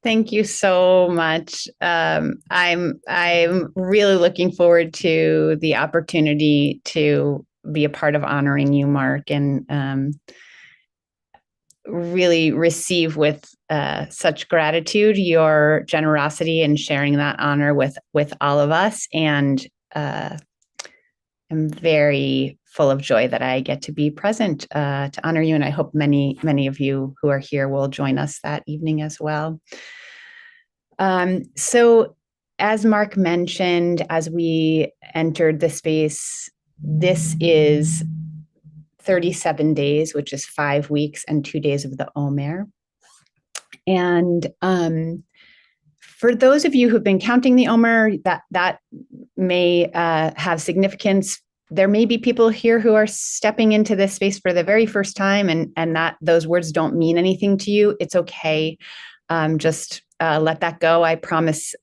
Thank you so much. I'm really looking forward to the opportunity to be a part of honoring you, Mark, and really receive with such gratitude your generosity in sharing that honor with all of us. And I'm very full of joy that I get to be present to honor you. And I hope many of you who are here will join us that evening as well. So as Mark mentioned, as we entered the space, this is 37 days, which is 5 weeks and 2 days of the Omer. And for those of you who've been counting the Omer, that may have significance. There may be people here who are stepping into this space for the very first time, and that those words don't mean anything to you. It's okay. Just let that go. I promise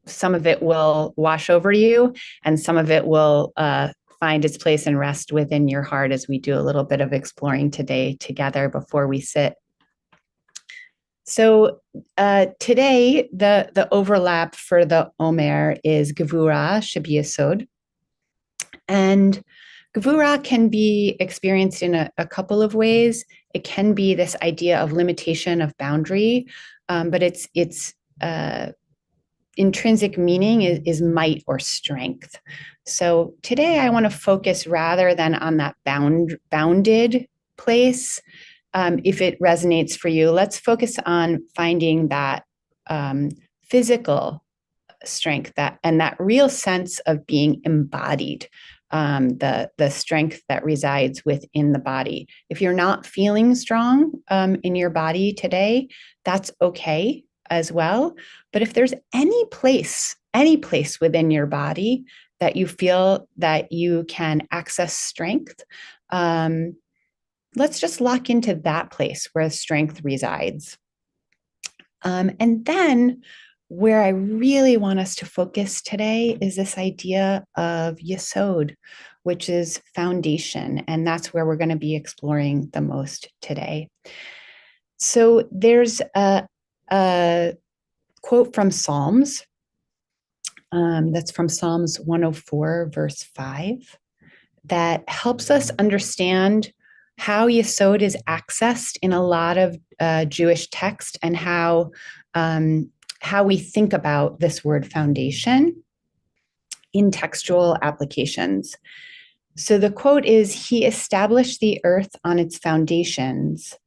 some of it will wash over you, and some of it will find its place and rest within your heart as we do a little bit of exploring today together before we sit. So today, the overlap for the Omer is Gevura Shebiyesod. And Gevura can be experienced in a couple of ways. It can be this idea of limitation of boundary, but its intrinsic meaning is might or strength. So today I want to focus rather than on that bounded place. If it resonates for you, let's focus on finding that physical strength and that real sense of being embodied, the strength that resides within the body. If you're not feeling strong in your body today, that's okay as well. But if there's any place within your body that you feel that you can access strength, let's just lock into that place where strength resides. And then where I really want us to focus today is this idea of Yesod, which is foundation. And that's where we're going to be exploring the most today. So there's a quote from Psalms. That's from Psalms 104, verse 5, that helps us understand how Yesod is accessed in a lot of Jewish text and how we think about this word foundation in textual applications. So the quote is, "He established the earth on its foundations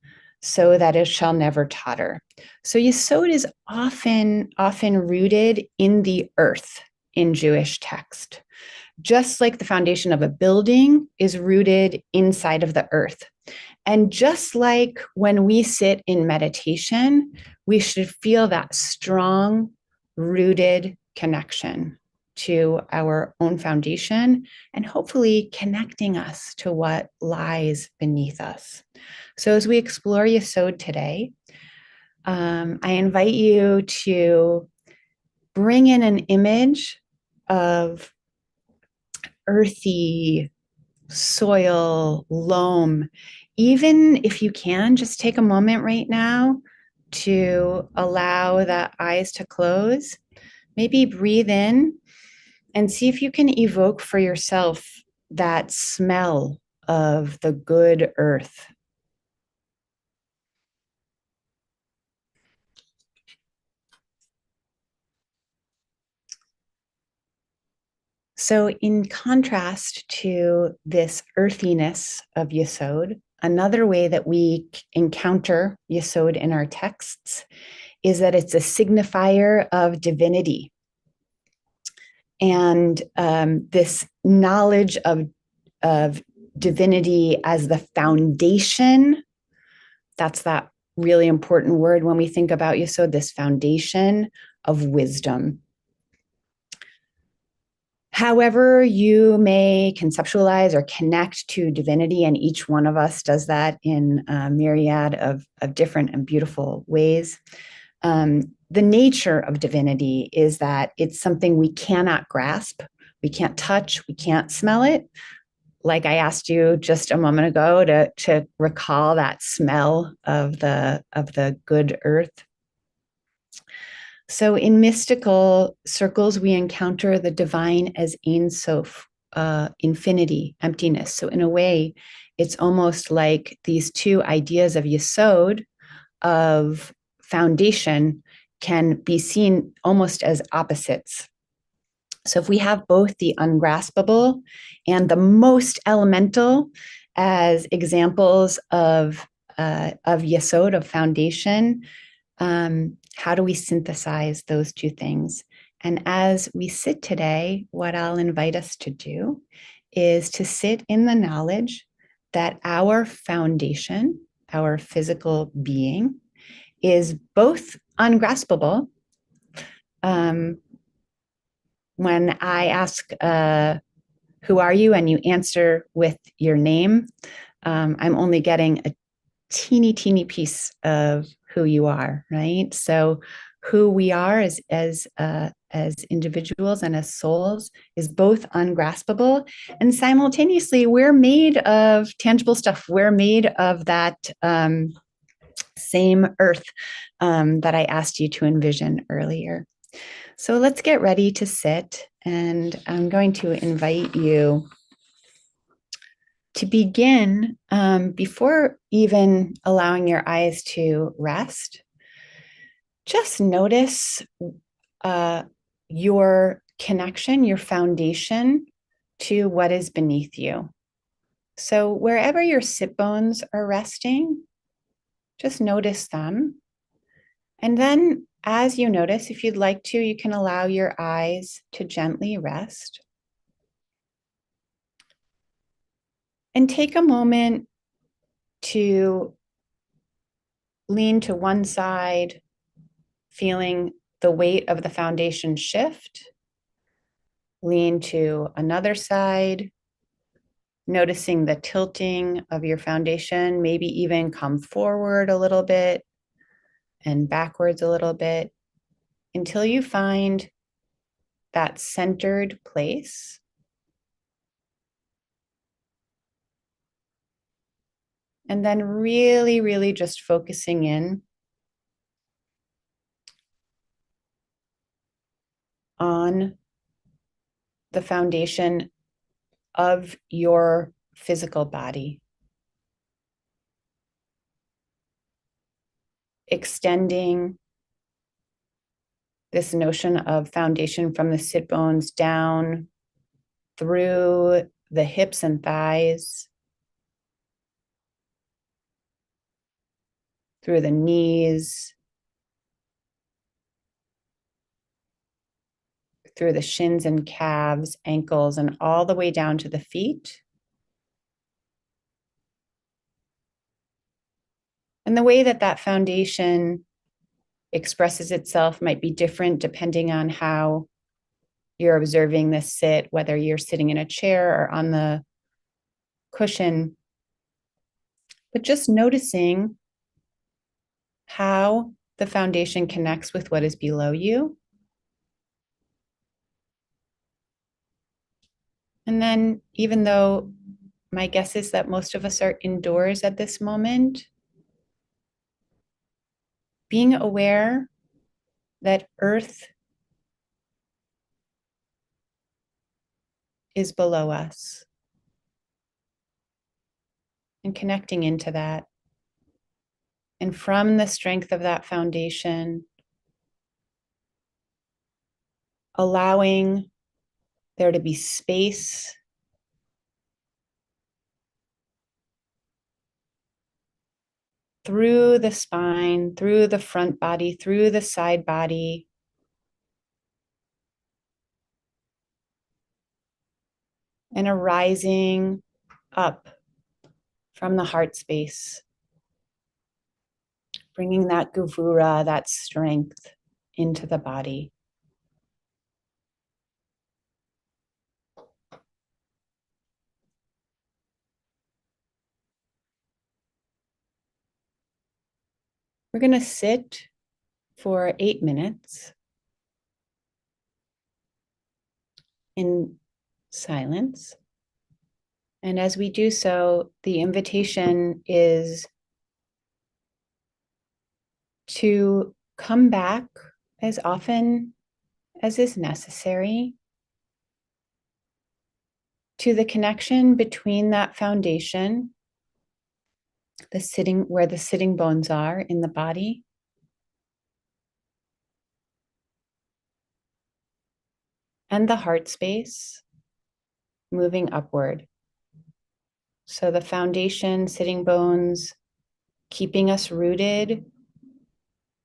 so that it shall never totter." So Yesod is often rooted in the earth in Jewish text, just like the foundation of a building is rooted inside of the earth. And just like when we sit in meditation, we should feel that strong, rooted connection to our own foundation and hopefully connecting us to what lies beneath us. So as we explore Yesod today, I invite you to bring in an image of earthy soil, loam. Even if you can, just take a moment right now to allow the eyes to close. Maybe breathe in and see if you can evoke for yourself that smell of the good earth. So in contrast to this earthiness of Yesod, another way that we encounter Yesod in our texts is that it's a signifier of divinity. And this knowledge of divinity as the foundation, that's that really important word when we think about Yesod, this foundation of wisdom. However you may conceptualize or connect to divinity, and each one of us does that in a myriad of different and beautiful ways. The nature of divinity is that it's something we cannot grasp, we can't touch, we can't smell it. Like I asked you just a moment ago to recall that smell of the good earth. So in mystical circles, we encounter the divine as Ein Sof, infinity, emptiness. So in a way, it's almost like these two ideas of Yesod, of foundation, can be seen almost as opposites. So if we have both the ungraspable and the most elemental as examples of Yesod, of foundation, how do we synthesize those two things? And as we sit today, what I'll invite us to do is to sit in the knowledge that our foundation, our physical being, is both ungraspable. When I ask, who are you? And you answer with your name, I'm only getting a teeny piece of who you are, right? So who we are as individuals and as souls is both ungraspable, and simultaneously we're made of tangible stuff. We're made of that same earth that I asked you to envision earlier. So let's get ready to sit, and I'm going to invite you to begin, before even allowing your eyes to rest. Just notice your connection, your foundation to what is beneath you. So wherever your sit bones are resting, just notice them. And then as you notice, if you'd like to, you can allow your eyes to gently rest. And take a moment to lean to one side, feeling the weight of the foundation shift. Lean to another side, noticing the tilting of your foundation, maybe even come forward a little bit and backwards a little bit until you find that centered place. And then really just focusing in on the foundation of your physical body. Extending this notion of foundation from the sit bones down through the hips and thighs, through the knees, through the shins and calves, ankles, and all the way down to the feet. And the way that that foundation expresses itself might be different depending on how you're observing this sit, whether you're sitting in a chair or on the cushion. But just noticing how the foundation connects with what is below you. And then, even though my guess is that most of us are indoors at this moment, being aware that Earth is below us and connecting into that. And from the strength of that foundation, allowing there to be space through the spine, through the front body, through the side body, and arising up from the heart space, bringing that gavura, that strength into the body. We're going to sit for 8 minutes in silence. And as we do so, the invitation is to come back as often as is necessary to the connection between that foundation, the sitting where the sitting bones are in the body, and the heart space moving upward. So the foundation, sitting bones, keeping us rooted,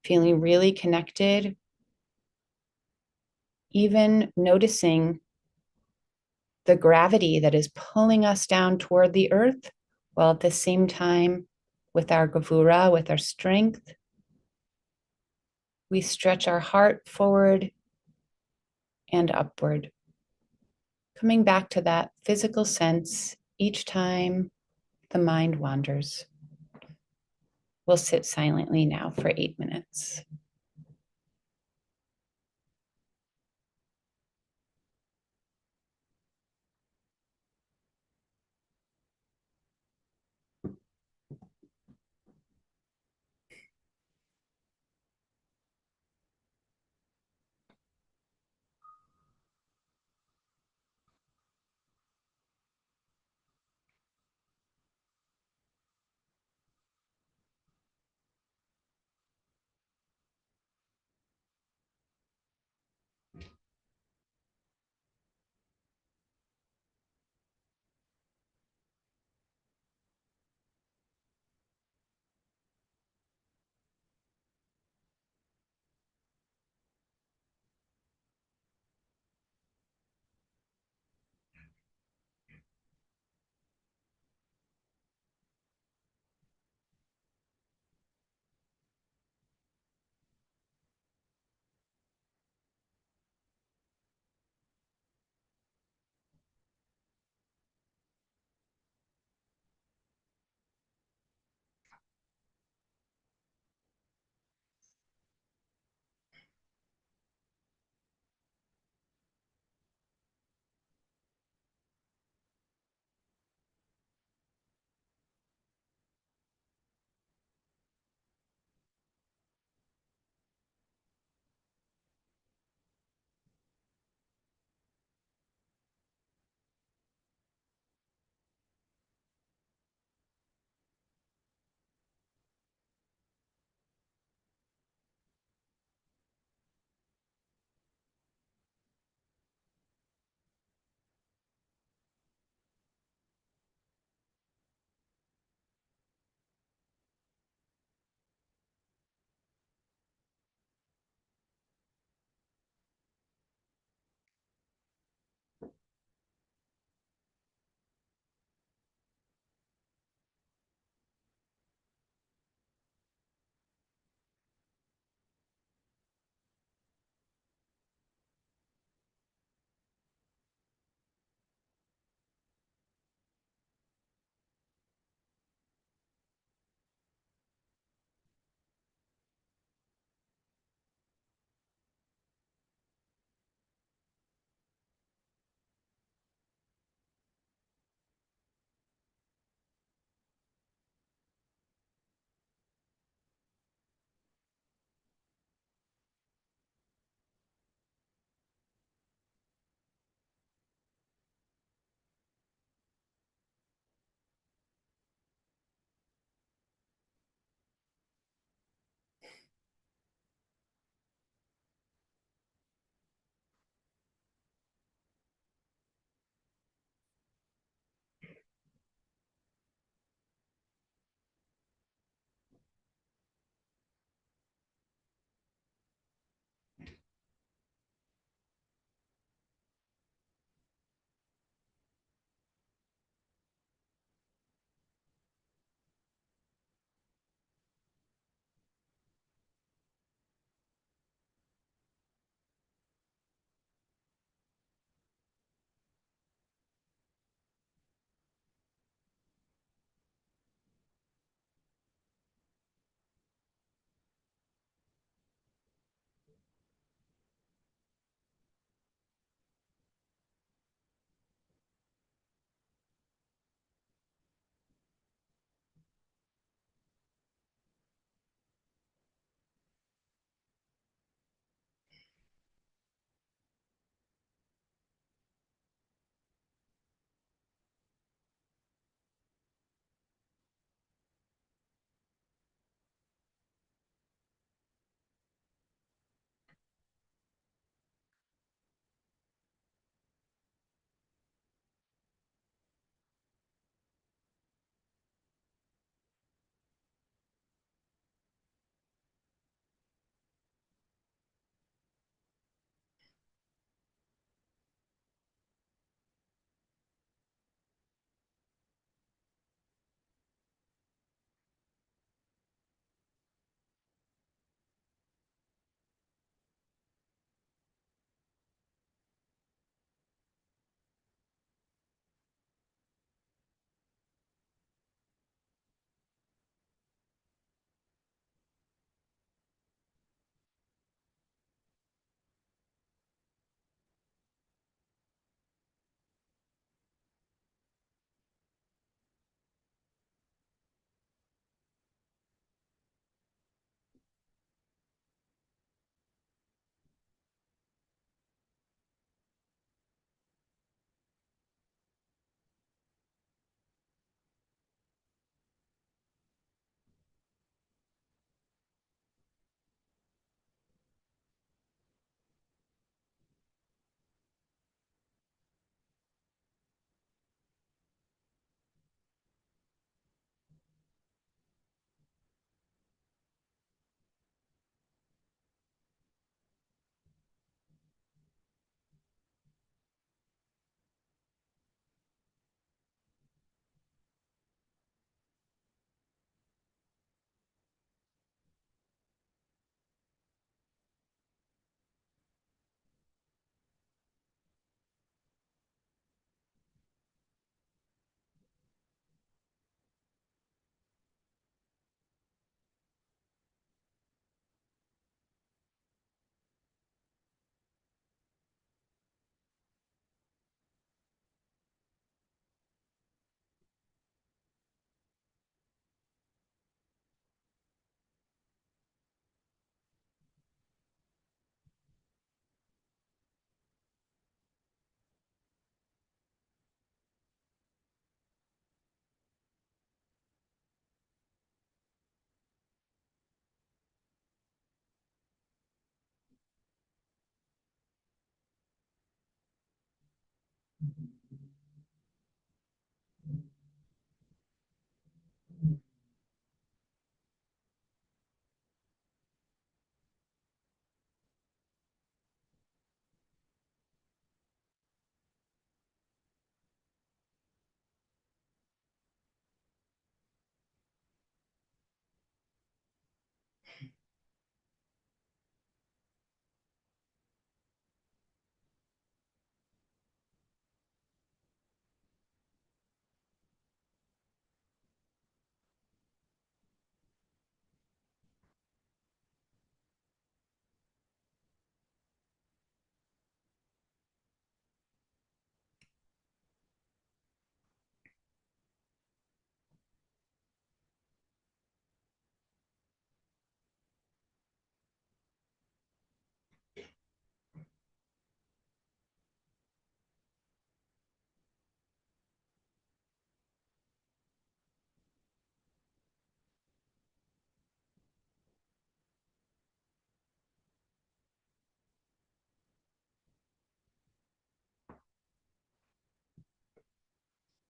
feeling really connected, even noticing the gravity that is pulling us down toward the earth, while at the same time, with our gavura, with our strength, we stretch our heart forward and upward, coming back to that physical sense each time the mind wanders. We'll sit silently now for 8 minutes.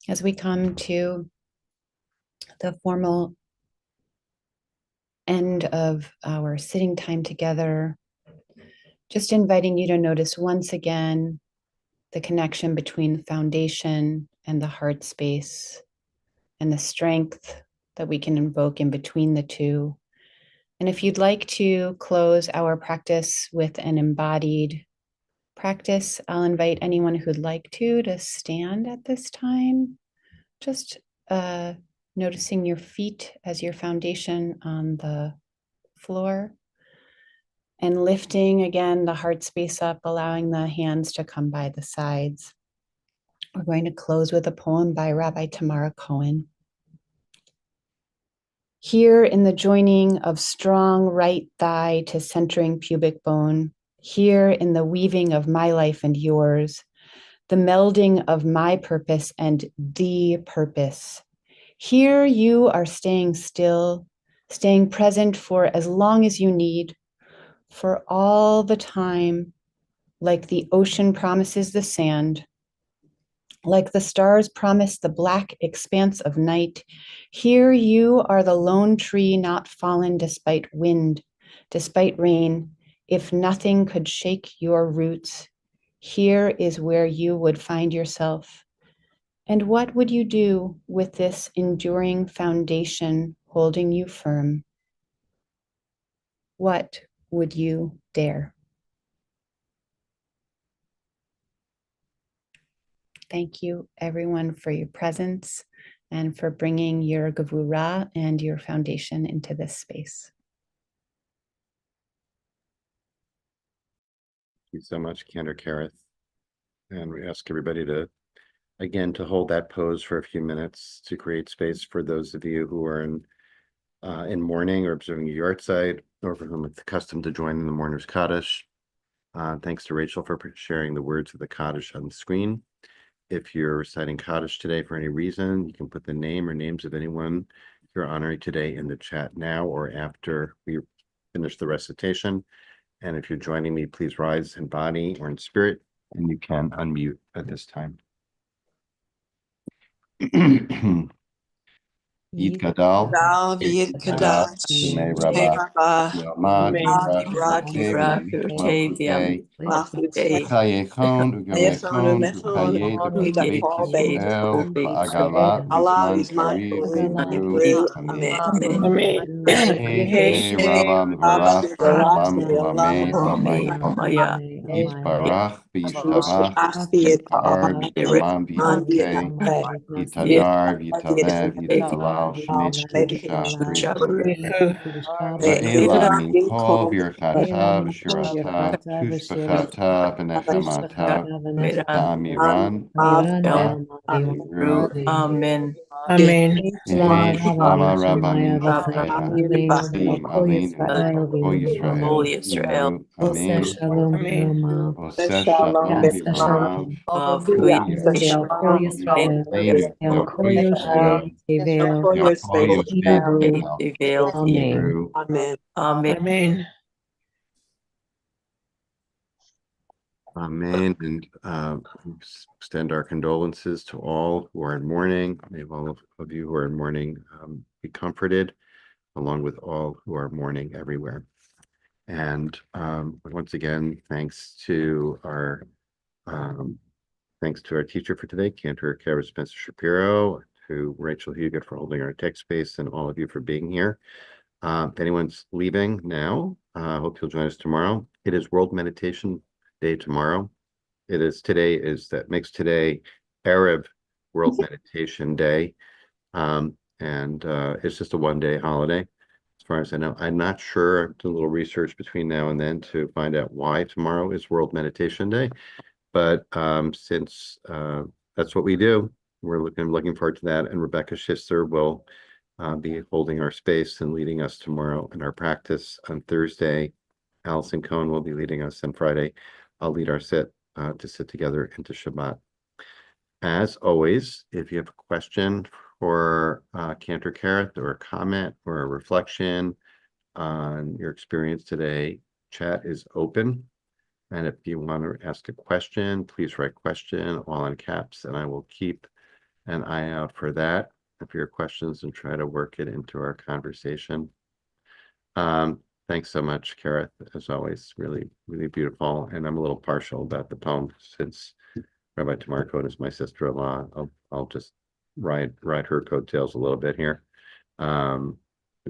As we come to the formal end of our sitting time together, just inviting you to notice once again the connection between the foundation and the heart space and the strength that we can invoke in between the two. And if you'd like to close our practice with an embodied practice, I'll invite anyone who'd like to stand at this time. Just noticing your feet as your foundation on the floor and lifting again the heart space up, allowing the hands to come by the sides. We're going to close with a poem by Rabbi Tamara Cohen. Here in the joining of strong right thigh to centering pubic bone, here in the weaving of my life and yours, the melding of my purpose and the purpose. Here you are staying still, staying present for as long as you need, for all the time, like the ocean promises the sand, like the stars promise the black expanse of night. Here you are the lone tree not fallen despite wind, despite rain. If nothing could shake your roots, here is where you would find yourself. And what would you do with this enduring foundation holding you firm? What would you dare? Thank you, everyone, for your presence and for bringing your gevurah and your foundation into this space. Thank you so much, Cantor, Kerith. And we ask everybody to, again, to hold that pose for a few minutes to create space for those of you who are in mourning or observing a yard site, or for whom it's accustomed to join in the mourner's Kaddish. Thanks to Rachel for sharing the words of the Kaddish on the screen. If you're reciting Kaddish today for any reason, you can put the name or names of anyone you're honoring today in the chat now or after we finish the recitation. And if you're joining me, please rise in body or in spirit, and you can unmute at this time. Yid Gadal, Yid Kadash, Yimei Hey Rabba, Rabba, Yomad, Yibrak, Lachude, Uchayechon, Ayefon, Ugamechon, Mechon, Uchayet, Beit Beit Yisrael, Yisrael, Ba'agalat, Allah Bisman is Karib, mindful, Vibru, Yibru, Amen. Amen. Amen. Hey, Rabba, Mivarach, Bam, Lamei, Bamaya, Maya, Yitbarach, V'yishtabach, Afiat, Yitar, V'yitaman, V'yitche, Andiat, Yitadar, V'yitaleh, V'yitalal, Shemesh, Kudusha, B'yisru. Va'ela min kol v'yirchatav, v'shiratav, tushbachatav, v'nechamatav, ta'amiran, v'yiru. Amen. Amen. Yehi shlama rabbanim shalchecha. V'im aleinu, Kol All Yisrael, Israel, v'imru. Amen. Amen. Oseh shalom v'yamav, Kol Yisrael, v'aleinu, Kol Yisrael, Ya'kol Yosef v'imel, v'yivru. Amen. Amen. Amen. Amen. Amen. And extend our condolences to all who are in mourning. May all of you who are in mourning be comforted, along with all who are mourning everywhere. And once again, thanks to our teacher for today, Cantor, Kerith, Spencer-Shapiro, to Rachel Huget for holding our tech space, and all of you for being here. If anyone's leaving now, I hope you'll join us tomorrow. It is World Meditation Day tomorrow. Makes today Arab World Meditation Day. And it's just a one-day holiday, as far as I know. I'm not sure. I've done a little research between now and then to find out why tomorrow is World Meditation Day. But since that's what we do, we're looking forward to that. And Rebecca Schisler will be holding our space and leading us tomorrow in our practice. On Thursday, Allison Cohn will be leading us. On Friday, I'll lead our sit to sit together into Shabbat. As always, if you have a question for Cantor Kerith, or a comment or a reflection on your experience today, chat is open. And if you want to ask a question, please write question all in caps, and I will keep an eye out for that, for your questions, and try to work it into our conversation. Thanks so much, Kerith, as always. Really, really beautiful. And I'm a little partial about the poem, since Rabbi Tamar Cohen is my sister-in-law. I'll just ride her coattails a little bit here.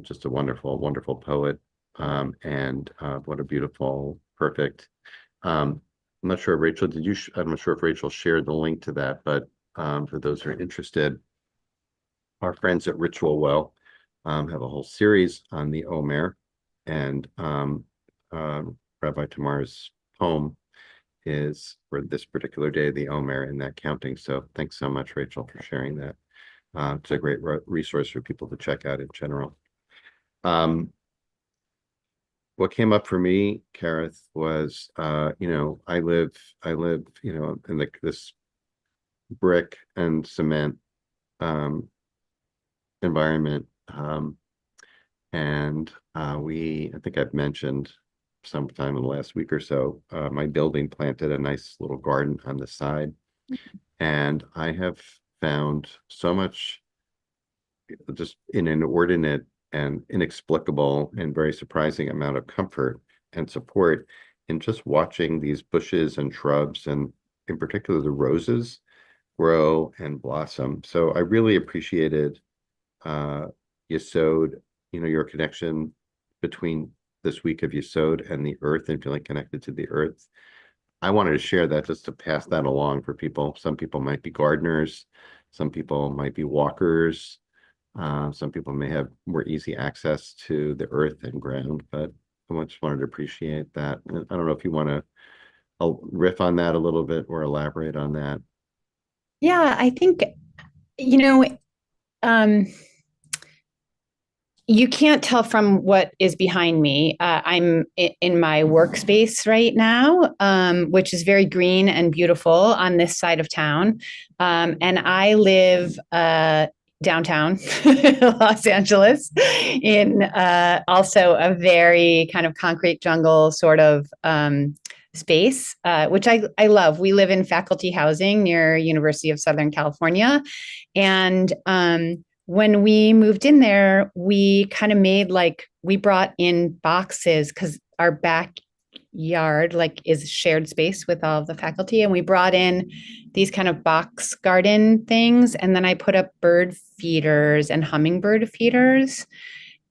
Just a wonderful, wonderful poet. And what a beautiful, perfect. I'm not sure, Rachel, I'm not sure if Rachel shared the link to that, but for those who are interested, our friends at Ritual Well have a whole series on the Omer, and Rabbi Tamar's poem is for this particular day, the Omer, in that counting. So thanks so much, Rachel, for sharing that. It's a great resource for people to check out in general. What came up for me, Kerith, was I live in this brick and cement environment, and I think I've mentioned sometime in the last week or so, my building planted a nice little garden on the side, and I have found so much just an inordinate and inexplicable and very surprising amount of comfort and support in just watching these bushes and shrubs, and in particular the roses, grow and blossom. So I really appreciated Yesod, your connection between this week of Yesod and the earth, and feeling connected to the earth. I wanted to share that, just to pass that along for people. Some people might be gardeners, some people might be walkers, some people may have more easy access to the earth and ground, but I just wanted to appreciate that. And I don't know if you want to, I'll riff on that a little bit or elaborate on that. Yeah, I think, you can't tell from what is behind me. I'm in my workspace right now, which is very green and beautiful on this side of town. And I live downtown Los Angeles, in also a very kind of concrete jungle sort of space, which I love. We live in faculty housing near University of Southern California. And when we moved in there, we kind of we brought in boxes, because our backyard is shared space with all of the faculty. And we brought in these kind of box garden things. And then I put up bird feeders and hummingbird feeders.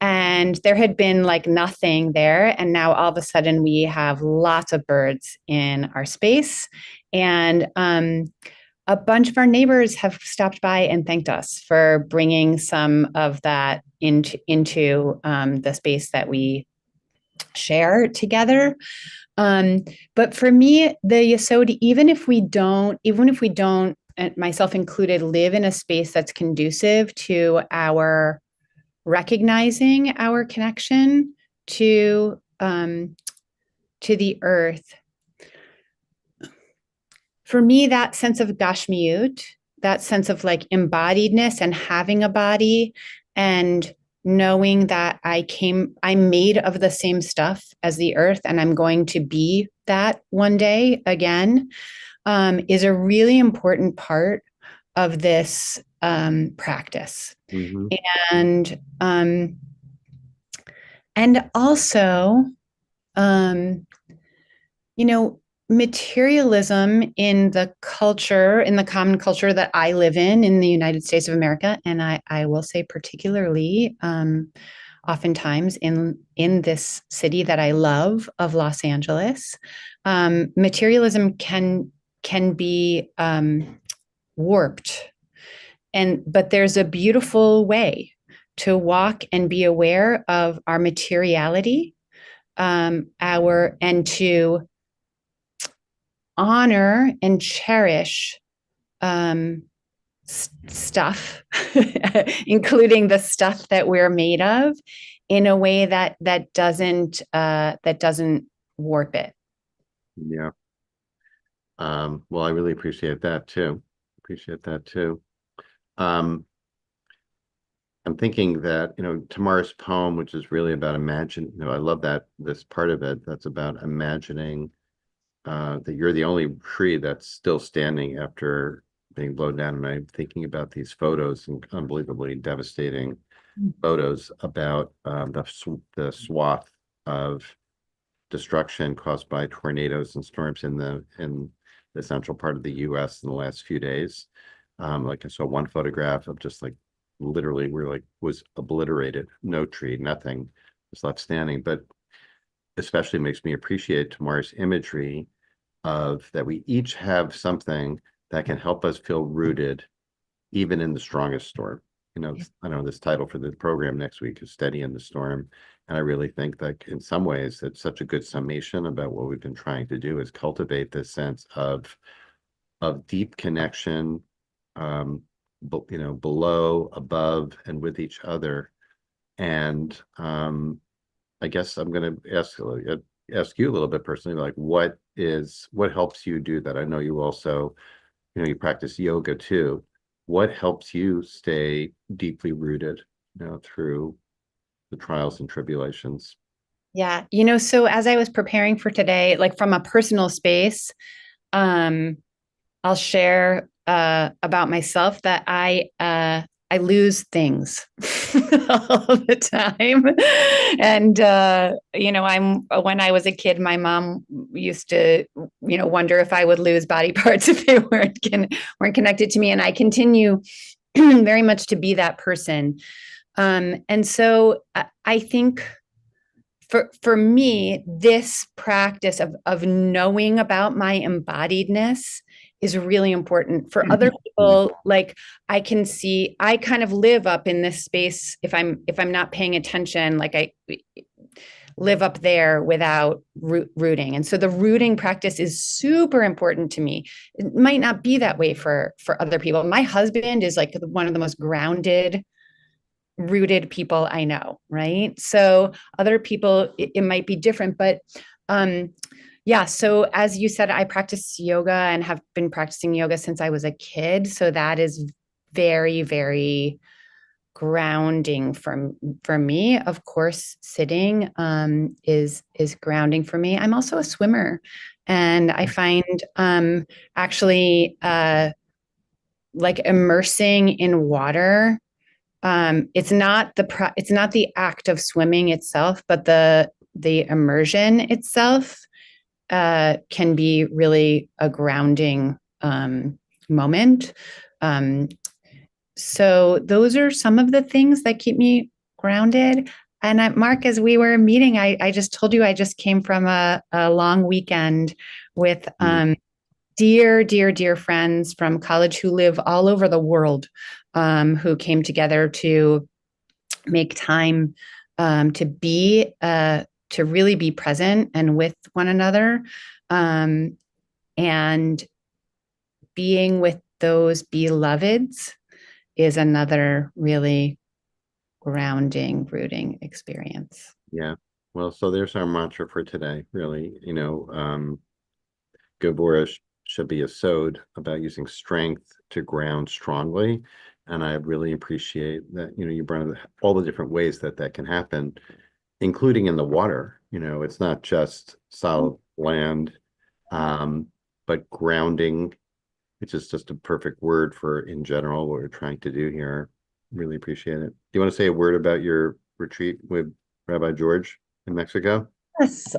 And there had been nothing there. And now all of a sudden we have lots of birds in our space. And a bunch of our neighbors have stopped by and thanked us for bringing some of that into the space that we share together. But for me, the Yesod, even if we don't, myself included, live in a space that's conducive to our recognizing our connection to the earth. For me, that sense of gashmiut, that sense of embodiedness and having a body, and knowing that I'm made of the same stuff as the earth, and I'm going to be that one day again, is a really important part of this practice. Mhm. And also, you know, materialism in the culture, in the common culture that I live in the United States of America, and I will say particularly, oftentimes in this city that I love of Los Angeles, materialism can be warped, but there's a beautiful way to walk and be aware of our materiality, and to honor and cherish stuff, including the stuff that we're made of, in a way that doesn't warp it. Yeah. Well, I really appreciate that too. I'm thinking that, Tamar's poem, which is really about I love this part of it, that's about imagining that you're the only tree that's still standing after being blown down. And I'm thinking about these photos, and unbelievably devastating photos about the swath of destruction caused by tornadoes and storms in the central part of the US in the last few days. Like I saw one photograph of just like literally was obliterated, no tree, nothing was left standing. But especially makes me appreciate Tamar's imagery of that we each have something that can help us feel rooted even in the strongest storm. I know this title for the program next week is Steady in the Storm. And I really think that in some ways it's such a good summation about what we've been trying to do, is cultivate this sense of deep connection, below, above, and with each other. And I guess I'm going to ask you a little bit personally, like what helps you do that? I know you also, you practice yoga too. What helps you stay deeply rooted, through the trials and tribulations? Yeah. So as I was preparing for today, like from a personal space, I'll share about myself that I lose things all the time. And when I was a kid, my mom used to, wonder if I would lose body parts if they weren't connected to me. And I continue very much to be that person. And so I think for me, this practice of knowing about my embodiedness is really important. For other people, like I can see, I kind of live up in this space. If I'm not paying attention, like I live up there without rooting. And so the rooting practice is super important to me. It might not be that way for other people. My husband is like one of the most grounded, rooted people I know, right? So other people, it might be different, but yeah. So as you said, I practice yoga and have been practicing yoga since I was a kid. So that is very, very grounding for me. Of course, sitting is grounding for me. I'm also a swimmer, and I find actually like immersing in water. It's not the act of swimming itself, but the immersion itself can be really a grounding moment. So those are some of the things that keep me grounded. And Mark, as we were meeting, I just told you I just came from a long weekend with dear, dear, dear friends from college who live all over the world, who came together to make time to really be present and with one another, and being with those beloveds is another really grounding, rooting experience. Yeah. Well, so there's our mantra for today, really. Gabor should be a sod about using strength to ground strongly. And I really appreciate that, you brought up all the different ways that that can happen, including in the water. It's not just solid land, but grounding, which is just a perfect word for in general what we're trying to do here. Really appreciate it. Do you want to say a word about your retreat with Rabbi George in Mexico? Yes.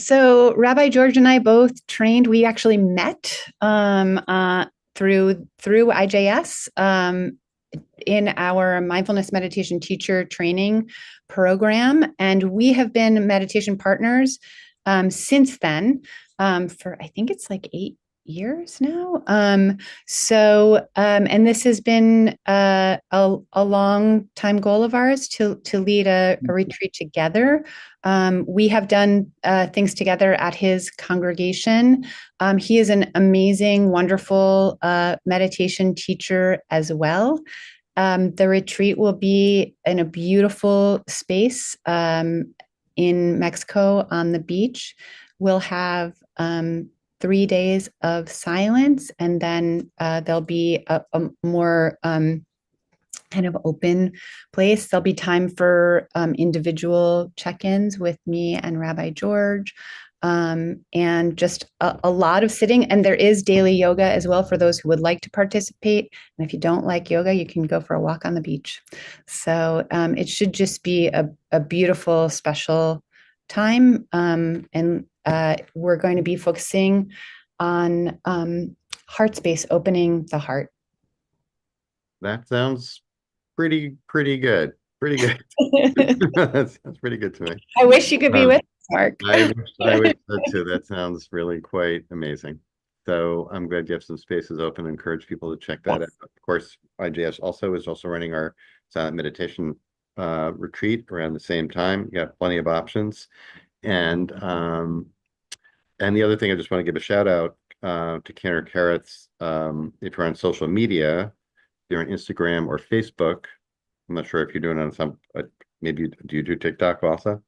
So Rabbi George and I both trained. We actually met through IJS in our mindfulness meditation teacher training program, and we have been meditation partners since then for I think it's like 8 years now. And this has been a long time goal of ours to lead a retreat together. We have done things together at his congregation. He is an amazing, wonderful meditation teacher as well. The retreat will be in a beautiful space in Mexico on the beach. We'll have 3 days of silence, and then there'll be a more kind of open place. There'll be time for individual check-ins with me and Rabbi George, and just a lot of sitting. And there is daily yoga as well for those who would like to participate. And if you don't like yoga, you can go for a walk on the beach. So it should just be a beautiful, special time. And we're going to be focusing on heart space, opening the heart. That sounds pretty good. Pretty good. That sounds pretty good to me. I wish you could be with us, Mark. I wish so too. That sounds really quite amazing. So I'm glad you have some spaces open. I encourage people to check that out. Of course, IJS is also running our silent meditation retreat around the same time. You got plenty of options. And the other thing I just want to give a shout out to Cantor Kerith's, if you're on social media, if you're on Instagram or Facebook. I'm not sure if you're doing it on some, maybe do you do TikTok also?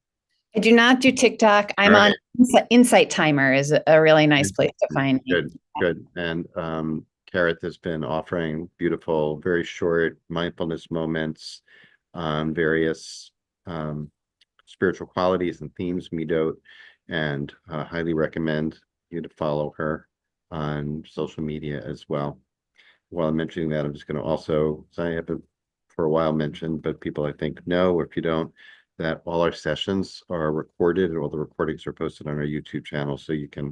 I do not do TikTok. I'm Right. on Insight Timer is a really nice place to find me. Good. And Kerith has been offering beautiful, very short mindfulness moments on various spiritual qualities and themes, Midot, and highly recommend you to follow her on social media as well. While I'm mentioning that, I'm just going to also, so I have for a while mentioned, but people I think know, or if you don't, that all our sessions are recorded and all the recordings are posted on our YouTube channel. So you can,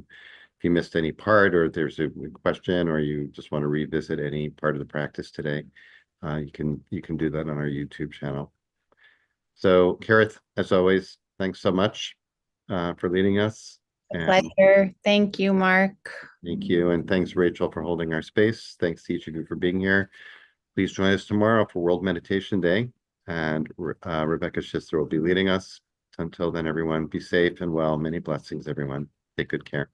if you missed any part, or if there's a question, or you just want to revisit any part of the practice today, you can do that on our YouTube channel. So Kerith, as always, thanks so much for leading us. Pleasure. Thank you, Mark. Thank you. And thanks, Rachel, for holding our space. Thanks to each of you for being here. Please join us tomorrow for World Meditation Day. And Rebecca Schister will be leading us. Until then, everyone, be safe and well. Many blessings, everyone. Take good care.